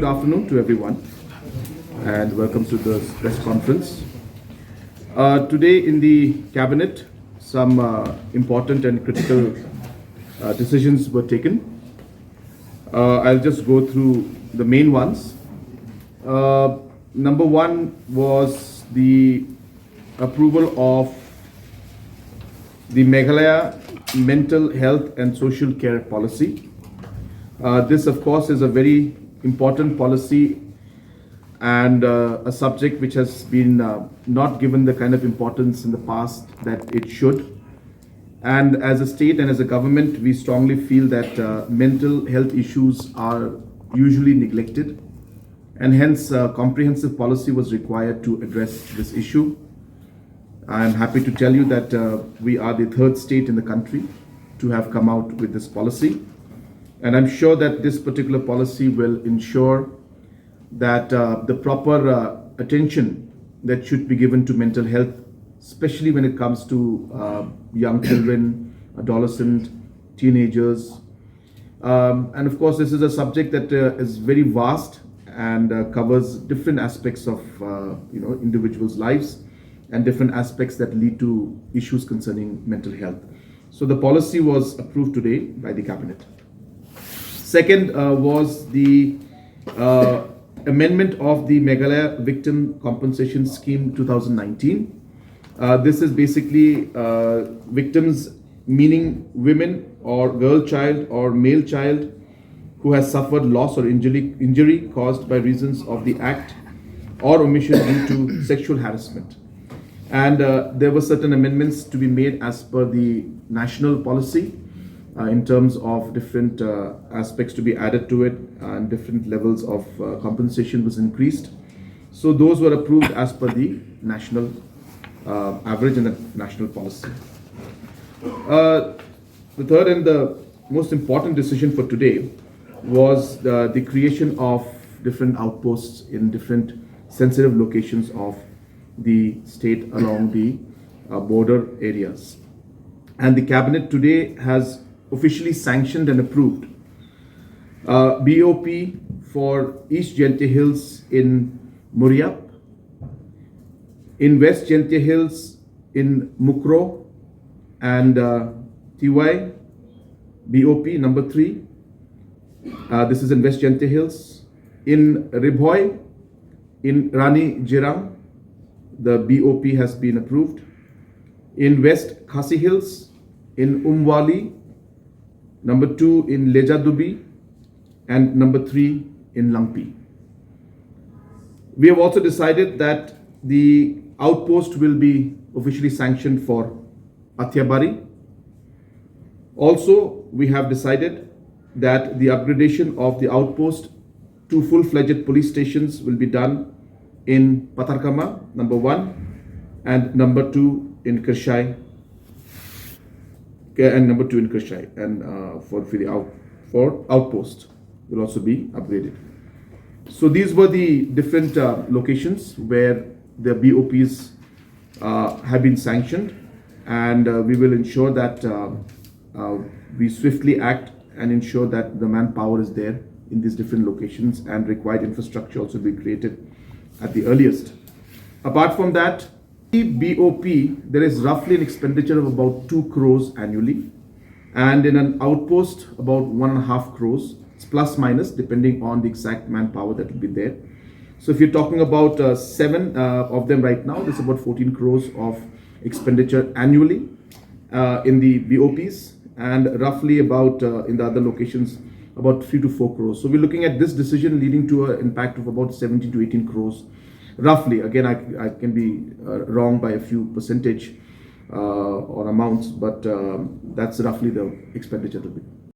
good afternoon to everyone and welcome to the press conference. Today in the cabinet, some important and critical decisions were taken. I'll just go through the main ones. Number one was the approval of the Meghalaya Mental Health and Social Care Policy. This, of course, is a very important policy and a subject which has been not given the kind of importance in the past that it should. And as a state and as a government, we strongly feel that mental health issues are usually neglected, and hence comprehensive policy was required to address this issue. I am happy to tell you that we are the third state in the country to have come out with this policy. And I'm sure that this particular policy will ensure that the proper attention that should be given to mental health, especially when it comes to young children, adolescent, teenagers. And of course, this is a subject that is very vast and covers different aspects of individuals' lives and different aspects that lead to issues concerning mental health. So the policy was approved today by the cabinet. Second was the amendment of the Meghalaya Victim Compensation Scheme 2019. This is basically victims, meaning women or girl child or male child who has suffered loss or injury caused by reasons of the act or omission due to sexual harassment. And there were certain amendments to be made as per the national policy in terms of different aspects to be added to it, and different levels of compensation was increased. So those were approved as per the national average and the national policy. The third and the most important decision for today was the creation of different outposts in different sensitive locations of the state along the border areas. And the cabinet today has officially sanctioned and approved BOP for East Jylla Hills in Muriyap, in West Jylla Hills in Mukroh, and TY BOP number 3. This is in West Jylla Hills. In Ribhoy, in Rani Jirang, the BOP has been approved. In West Khasi Hills, in Umwali, number 2 in Lejadubi, and number 3 in Langpi. We have also decided that the outpost will be officially sanctioned for Athyabari. Also, we have decided that the upgradation of the outpost to full-fledged police stations will be done in Patarkama, number 1, and number 2 in Kirshai, and number 2 in Kirshai, and for outpost will also be upgraded. So these were the different locations where the BOPs have been sanctioned, and we will ensure that we swiftly act and ensure that the manpower is there in these different locations, and required infrastructure also be created at the earliest. Apart from that, the BOP, there is roughly an expenditure of about 2 crores annually, and in an outpost about 1.5 crores. It's plus minus depending on the exact manpower that will be there. So if you're talking about 7 of them right now, there's about 14 crores of expenditure annually in the BOPs, and roughly about in the other locations about 3 to 4 crores. So we're looking at this decision leading to an impact of about 17 to 18 crores roughly. Again, I can be wrong by a few percentage or amounts, but that's roughly the expenditure to be.